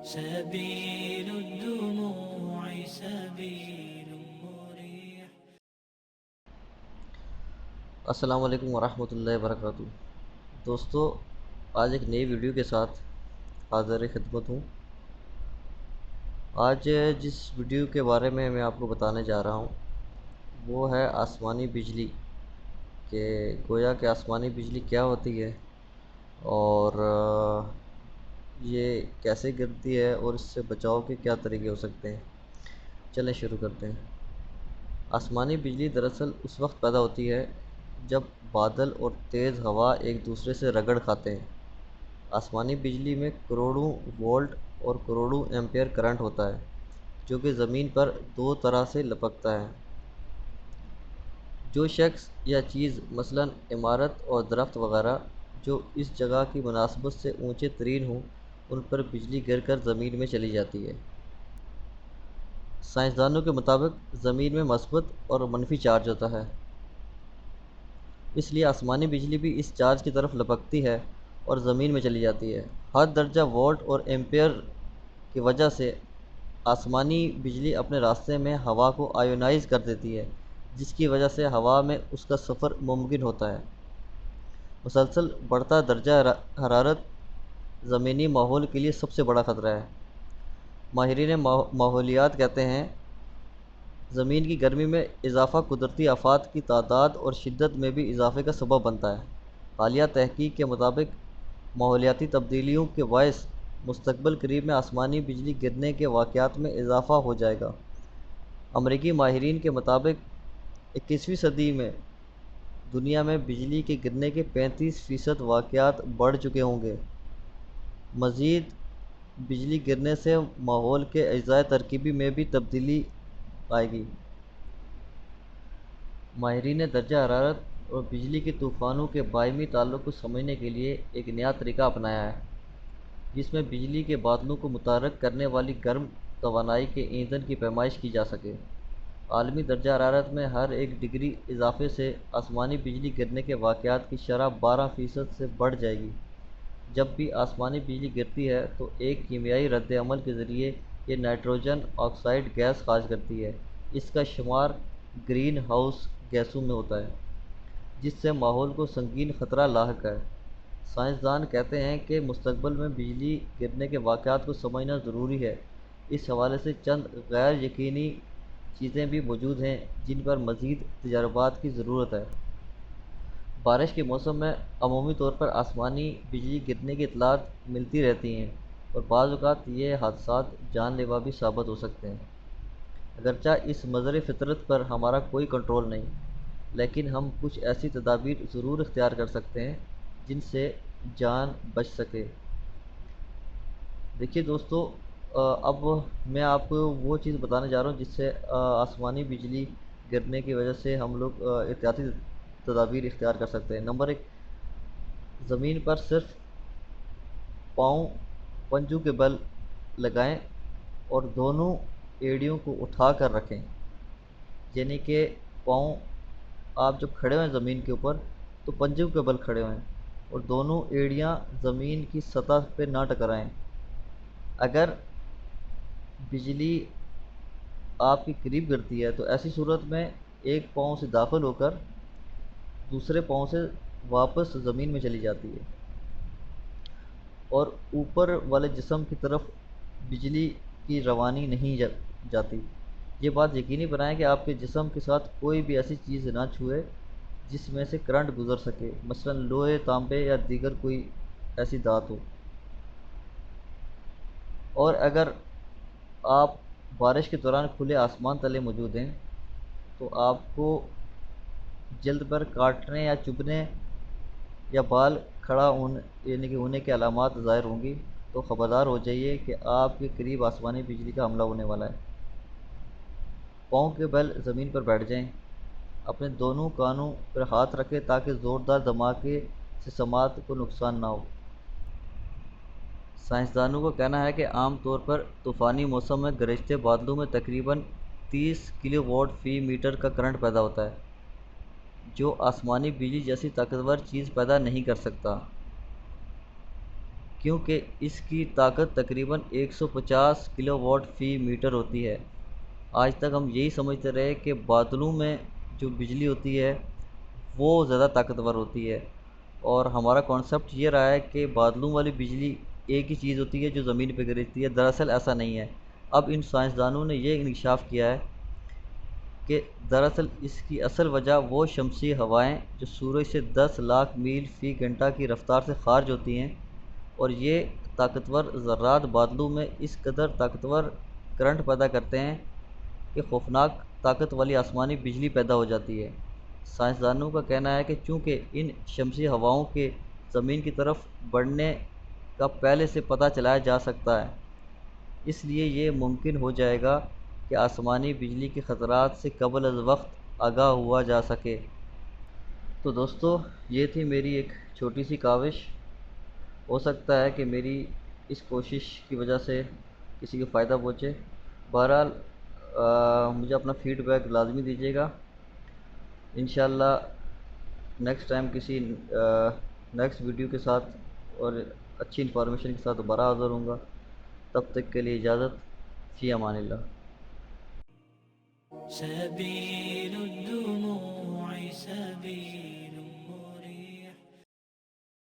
سبيل الدموع سبيل مريح. السلام علیکم ورحمۃ اللہ وبرکاتہ۔ دوستو، آج ایک نئی ویڈیو کے ساتھ حاضر خدمت ہوں۔ آج جس ویڈیو کے بارے میں آپ کو بتانے جا رہا ہوں وہ ہے آسمانی بجلی، کہ گویا کہ آسمانی بجلی کیا ہوتی ہے اور یہ کیسے گرتی ہے اور اس سے بچاؤ کے کیا طریقے ہو سکتے ہیں۔ چلیں شروع کرتے ہیں۔ آسمانی بجلی دراصل اس وقت پیدا ہوتی ہے جب بادل اور تیز ہوا ایک دوسرے سے رگڑ کھاتے ہیں۔ آسمانی بجلی میں کروڑوں وولٹ اور کروڑوں ایمپیئر کرنٹ ہوتا ہے، جو کہ زمین پر دو طرح سے لپکتا ہے۔ جو شخص یا چیز مثلاً عمارت اور درخت وغیرہ جو اس جگہ کی مناسبت سے اونچے ترین ہوں، ان پر بجلی گر کر زمین میں چلی جاتی ہے۔ سائنسدانوں کے مطابق زمین میں مثبت اور منفی چارج ہوتا ہے، اس لیے آسمانی بجلی بھی اس چارج کی طرف لپکتی ہے اور زمین میں چلی جاتی ہے۔ ہر درجہ وولٹ اور ایمپیئر کی وجہ سے آسمانی بجلی اپنے راستے میں ہوا کو آیونائز کر دیتی ہے، جس کی وجہ سے ہوا میں اس کا سفر ممکن ہوتا ہے۔ مسلسل بڑھتا درجہ حرارت زمینی ماحول کے لیے سب سے بڑا خطرہ ہے۔ ماہرین ماحولیات کہتے ہیں زمین کی گرمی میں اضافہ قدرتی آفات کی تعداد اور شدت میں بھی اضافے کا سبب بنتا ہے۔ حالیہ تحقیق کے مطابق ماحولیاتی تبدیلیوں کے باعث مستقبل قریب میں آسمانی بجلی گرنے کے واقعات میں اضافہ ہو جائے گا۔ امریکی ماہرین کے مطابق 21ویں صدی میں دنیا میں بجلی کے گرنے کے 35% واقعات بڑھ چکے ہوں گے۔ مزید بجلی گرنے سے ماحول کے اجزائے ترکیبی میں بھی تبدیلی آئے گی۔ ماہرین نے درجہ حرارت اور بجلی کے طوفانوں کے باہمی تعلق کو سمجھنے کے لیے ایک نیا طریقہ اپنایا ہے، جس میں بجلی کے بادلوں کو متحرک کرنے والی گرم توانائی کے ایندھن کی پیمائش کی جا سکے۔ عالمی درجہ حرارت میں ہر 1 ڈگری اضافے سے آسمانی بجلی گرنے کے واقعات کی شرح 12% سے بڑھ جائے گی۔ جب بھی آسمانی بجلی گرتی ہے تو ایک کیمیائی رد عمل کے ذریعے یہ نائٹروجن آکسائڈ گیس خارج کرتی ہے۔ اس کا شمار گرین ہاؤس گیسوں میں ہوتا ہے، جس سے ماحول کو سنگین خطرہ لاحق ہے۔ سائنسدان کہتے ہیں کہ مستقبل میں بجلی گرنے کے واقعات کو سمجھنا ضروری ہے۔ اس حوالے سے چند غیر یقینی چیزیں بھی موجود ہیں جن پر مزید تجربات کی ضرورت ہے۔ بارش کے موسم میں عمومی طور پر آسمانی بجلی گرنے کی اطلاعات ملتی رہتی ہیں اور بعض اوقات یہ حادثات جان لیوا بھی ثابت ہو سکتے ہیں۔ اگرچہ اس مظہر فطرت پر ہمارا کوئی کنٹرول نہیں، لیکن ہم کچھ ایسی تدابیر ضرور اختیار کر سکتے ہیں جن سے جان بچ سکے۔ دیکھیے دوستو، اب میں آپ کو وہ چیز بتانے جا رہا ہوں جس سے آسمانی بجلی گرنے کی وجہ سے ہم لوگ احتیاطی تدابیر اختیار کر سکتے ہیں۔ نمبر 1، زمین پر صرف پاؤں پنجوں کے بل لگائیں اور دونوں ایڑیوں کو اٹھا کر رکھیں، یعنی کہ پاؤں آپ جب کھڑے ہوئیں زمین کے اوپر تو پنجوں کے بل کھڑے ہوئیں اور دونوں ایڑیاں زمین کی سطح پہ نہ ٹکرائیں۔ اگر بجلی آپ کے قریب گرتی ہے تو ایسی صورت میں ایک پاؤں سے داخل ہو کر دوسرے پاؤں سے واپس زمین میں چلی جاتی ہے اور اوپر والے جسم کی طرف بجلی کی روانی نہیں جاتی۔ یہ بات یقینی بنائیں کہ آپ کے جسم کے ساتھ کوئی بھی ایسی چیز نہ چھوئے جس میں سے کرنٹ گزر سکے، مثلا لوہے، تانبے یا دیگر کوئی ایسی دھات ہو۔ اور اگر آپ بارش کے دوران کھلے آسمان تلے موجود ہیں تو آپ کو جلد پر کاٹنے یا چبھنے یا بال کھڑا ہونے کے علامات ظاہر ہوں گی تو خبردار ہو جائیے کہ آپ کے قریب آسمانی بجلی کا حملہ ہونے والا ہے۔ پاؤں کے بل زمین پر بیٹھ جائیں، اپنے دونوں کانوں پر ہاتھ رکھیں تاکہ زوردار دھماکے سے سماعت کو نقصان نہ ہو۔ سائنسدانوں کا کہنا ہے کہ عام طور پر طوفانی موسم میں گرجتے بادلوں میں تقریباً 30 کلو واٹ فی میٹر کا کرنٹ پیدا ہوتا ہے، جو آسمانی بجلی جیسی طاقتور چیز پیدا نہیں کر سکتا، کیونکہ اس کی طاقت تقریباً 150 کلو واٹ فی میٹر ہوتی ہے۔ آج تک ہم یہی سمجھتے رہے کہ بادلوں میں جو بجلی ہوتی ہے وہ زیادہ طاقتور ہوتی ہے، اور ہمارا کانسیپٹ یہ رہا ہے کہ بادلوں والی بجلی ایک ہی چیز ہوتی ہے جو زمین پہ گرتی ہے۔ دراصل ایسا نہیں ہے۔ اب ان سائنسدانوں نے یہ انکشاف کیا ہے کہ دراصل اس کی اصل وجہ وہ شمسی ہوائیں جو سورج سے 10 لاکھ میل فی گھنٹہ کی رفتار سے خارج ہوتی ہیں، اور یہ طاقتور ذرات بادلوں میں اس قدر طاقتور کرنٹ پیدا کرتے ہیں کہ خوفناک طاقت والی آسمانی بجلی پیدا ہو جاتی ہے۔ سائنسدانوں کا کہنا ہے کہ چونکہ ان شمسی ہواؤں کے زمین کی طرف بڑھنے کا پہلے سے پتہ چلایا جا سکتا ہے، اس لیے یہ ممکن ہو جائے گا کہ آسمانی بجلی کے خطرات سے قبل از وقت آگاہ ہوا جا سکے۔ تو دوستو، یہ تھی میری ایک چھوٹی سی کاوش۔ ہو سکتا ہے کہ میری اس کوشش کی وجہ سے کسی کو فائدہ پہنچے۔ بہرحال مجھے اپنا فیڈ بیک لازمی دیجیے گا۔ انشاءاللہ نیکسٹ ٹائم کسی نیکسٹ ویڈیو کے ساتھ اور اچھی انفارمیشن کے ساتھ دوبارہ حاضر ہوں گا۔ تب تک کے لیے اجازت، فی امان اللہ۔ سبيل الدموع سبيل